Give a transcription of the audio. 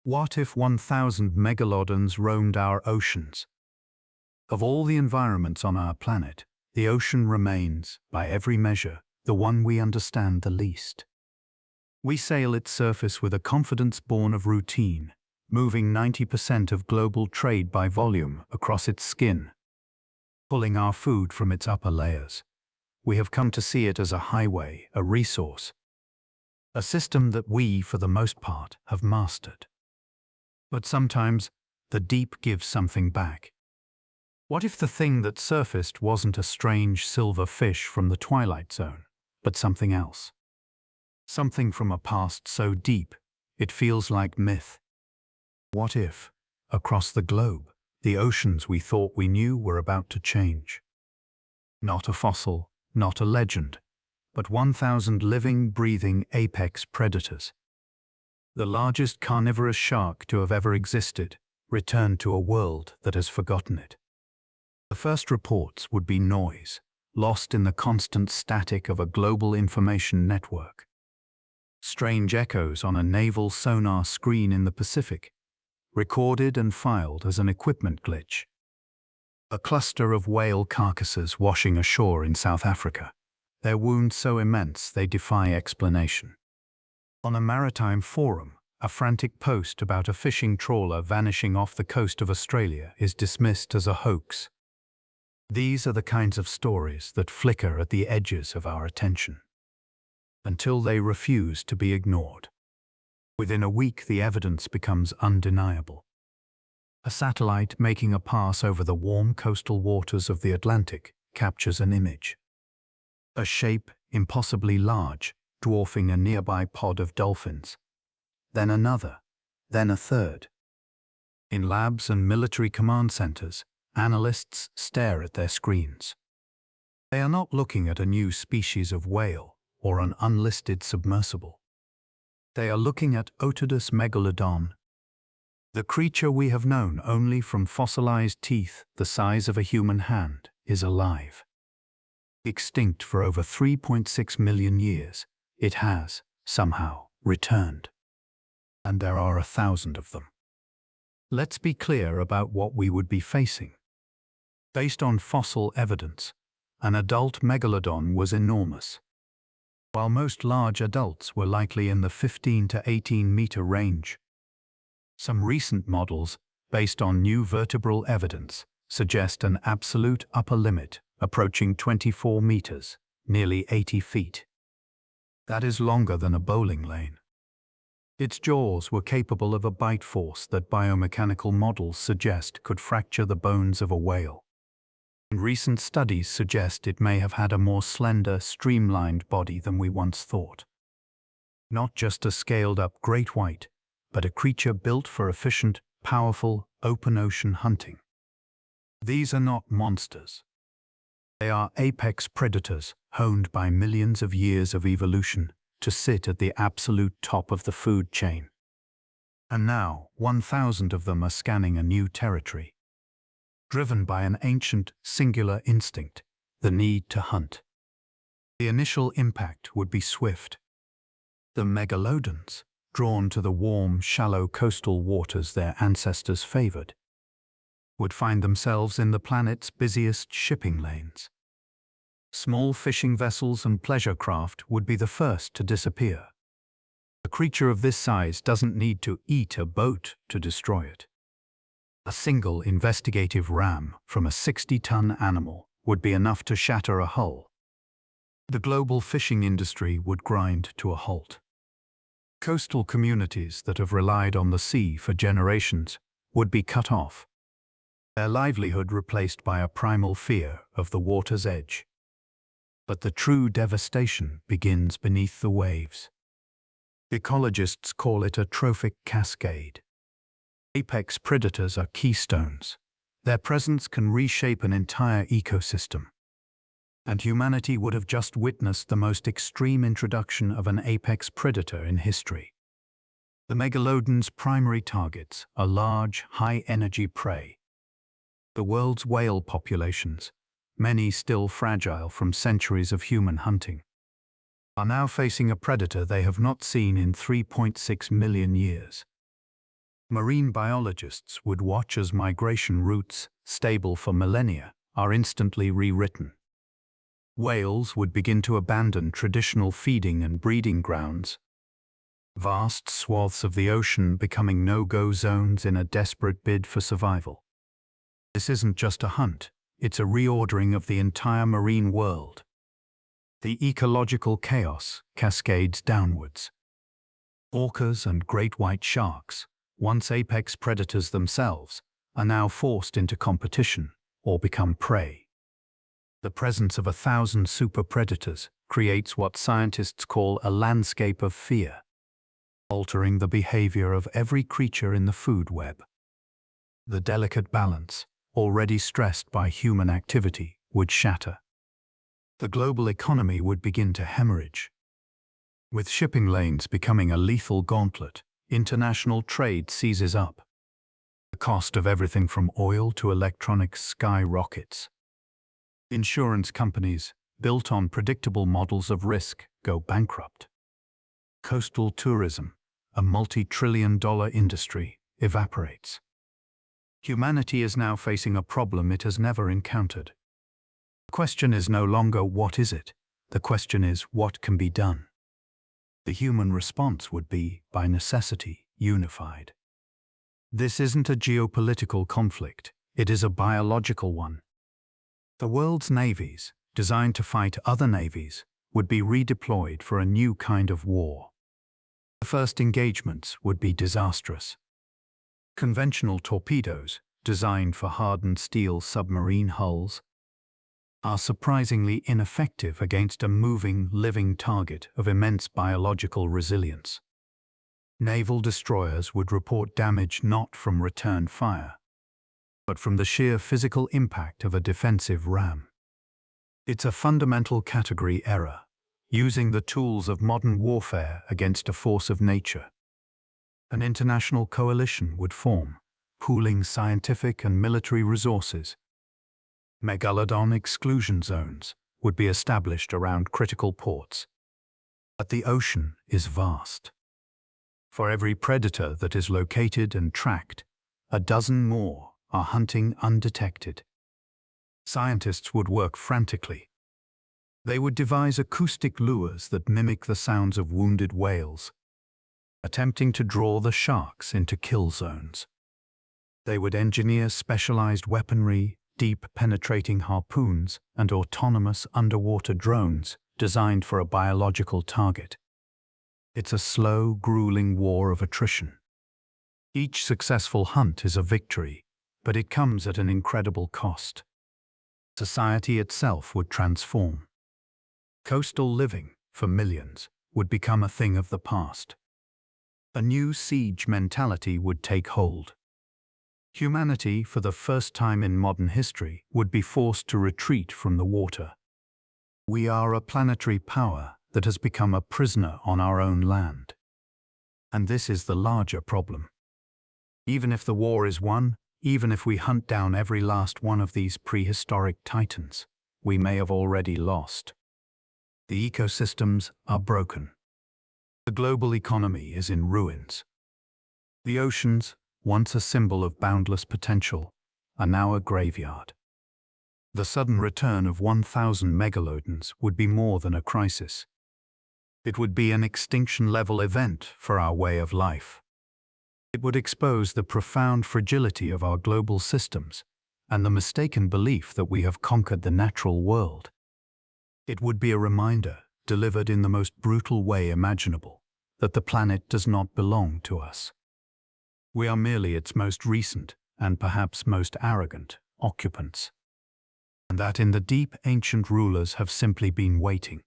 What if 1,000 megalodons roamed our oceans? Of all the environments on our planet, the ocean remains, by every measure, the one we understand the least. We sail its surface with a confidence born of routine, moving 90% of global trade by volume across its skin, pulling our food from its upper layers. We have come to see it as a highway, a resource, a system that we, for the most part, have mastered. But sometimes, the deep gives something back. What if the thing that surfaced wasn't a strange silver fish from the Twilight Zone, but something else? Something from a past so deep, it feels like myth. What if, across the globe, the oceans we thought we knew were about to change? Not a fossil, not a legend, but 1,000 living, breathing apex predators. The largest carnivorous shark to have ever existed, returned to a world that has forgotten it. The first reports would be noise, lost in the constant static of a global information network. Strange echoes on a naval sonar screen in the Pacific, recorded and filed as an equipment glitch. A cluster of whale carcasses washing ashore in South Africa, their wounds so immense they defy explanation. On a maritime forum, a frantic post about a fishing trawler vanishing off the coast of Australia is dismissed as a hoax. These are the kinds of stories that flicker at the edges of our attention, until they refuse to be ignored. Within a week, the evidence becomes undeniable. A satellite making a pass over the warm coastal waters of the Atlantic captures an image. A shape impossibly large, dwarfing a nearby pod of dolphins. Then another, then a third. In labs and military command centers, analysts stare at their screens. They are not looking at a new species of whale or an unlisted submersible. They are looking at Otodus megalodon, the creature we have known only from fossilized teeth the size of a human hand, is alive. Extinct for over 3.6 million years, it has, somehow, returned. And there are 1,000 of them. Let's be clear about what we would be facing. Based on fossil evidence, an adult megalodon was enormous. While most large adults were likely in the 15 to 18 meter range. Some recent models, based on new vertebral evidence, suggest an absolute upper limit approaching 24 meters, nearly 80 feet. That is longer than a bowling lane. Its jaws were capable of a bite force that biomechanical models suggest could fracture the bones of a whale. And recent studies suggest it may have had a more slender, streamlined body than we once thought. Not just a scaled-up great white, but a creature built for efficient, powerful, open-ocean hunting. These are not monsters. They are apex predators honed by millions of years of evolution to sit at the absolute top of the food chain. And now, 1,000 of them are scanning a new territory. Driven by an ancient, singular instinct, the need to hunt. The initial impact would be swift. The megalodons, drawn to the warm, shallow coastal waters their ancestors favored, would find themselves in the planet's busiest shipping lanes. Small fishing vessels and pleasure craft would be the first to disappear. A creature of this size doesn't need to eat a boat to destroy it. A single investigative ram from a 60-ton animal would be enough to shatter a hull. The global fishing industry would grind to a halt. Coastal communities that have relied on the sea for generations would be cut off, their livelihood replaced by a primal fear of the water's edge. But the true devastation begins beneath the waves. Ecologists call it a trophic cascade. Apex predators are keystones. Their presence can reshape an entire ecosystem. And humanity would have just witnessed the most extreme introduction of an apex predator in history. The megalodon's primary targets are large, high-energy prey. The world's whale populations, many still fragile from centuries of human hunting, are now facing a predator they have not seen in 3.6 million years. Marine biologists would watch as migration routes, stable for millennia, are instantly rewritten. Whales would begin to abandon traditional feeding and breeding grounds, vast swaths of the ocean becoming no-go zones in a desperate bid for survival. This isn't just a hunt, it's a reordering of the entire marine world. The ecological chaos cascades downwards. Orcas and great white sharks, once apex predators themselves, are now forced into competition or become prey. The presence of 1,000 super predators creates what scientists call a landscape of fear, altering the behavior of every creature in the food web. The delicate balance, already stressed by human activity, would shatter. The global economy would begin to hemorrhage. With shipping lanes becoming a lethal gauntlet, international trade seizes up. The cost of everything from oil to electronics skyrockets. Insurance companies, built on predictable models of risk, go bankrupt. Coastal tourism, a multi-trillion-dollar industry, evaporates. Humanity is now facing a problem it has never encountered. The question is no longer what is it, the question is what can be done. The human response would be, by necessity, unified. This isn't a geopolitical conflict, it is a biological one. The world's navies, designed to fight other navies, would be redeployed for a new kind of war. The first engagements would be disastrous. Conventional torpedoes, designed for hardened steel submarine hulls, are surprisingly ineffective against a moving, living target of immense biological resilience. Naval destroyers would report damage not from return fire, but from the sheer physical impact of a defensive ram. It's a fundamental category error, using the tools of modern warfare against a force of nature. An international coalition would form, pooling scientific and military resources. Megalodon exclusion zones would be established around critical ports. But the ocean is vast. For every predator that is located and tracked, a dozen more are hunting undetected. Scientists would work frantically. They would devise acoustic lures that mimic the sounds of wounded whales, attempting to draw the sharks into kill zones. They would engineer specialized weaponry, deep penetrating harpoons, and autonomous underwater drones designed for a biological target. It's a slow, grueling war of attrition. Each successful hunt is a victory, but it comes at an incredible cost. Society itself would transform. Coastal living, for millions, would become a thing of the past. A new siege mentality would take hold. Humanity, for the first time in modern history, would be forced to retreat from the water. We are a planetary power that has become a prisoner on our own land. And this is the larger problem. Even if the war is won, even if we hunt down every last one of these prehistoric titans, we may have already lost. The ecosystems are broken. The global economy is in ruins. The oceans, once a symbol of boundless potential, are now a graveyard. The sudden return of 1,000 megalodons would be more than a crisis. It would be an extinction-level event for our way of life. It would expose the profound fragility of our global systems and the mistaken belief that we have conquered the natural world. It would be a reminder, delivered in the most brutal way imaginable, that the planet does not belong to us. We are merely its most recent, and perhaps most arrogant, occupants. And that in the deep ancient rulers have simply been waiting.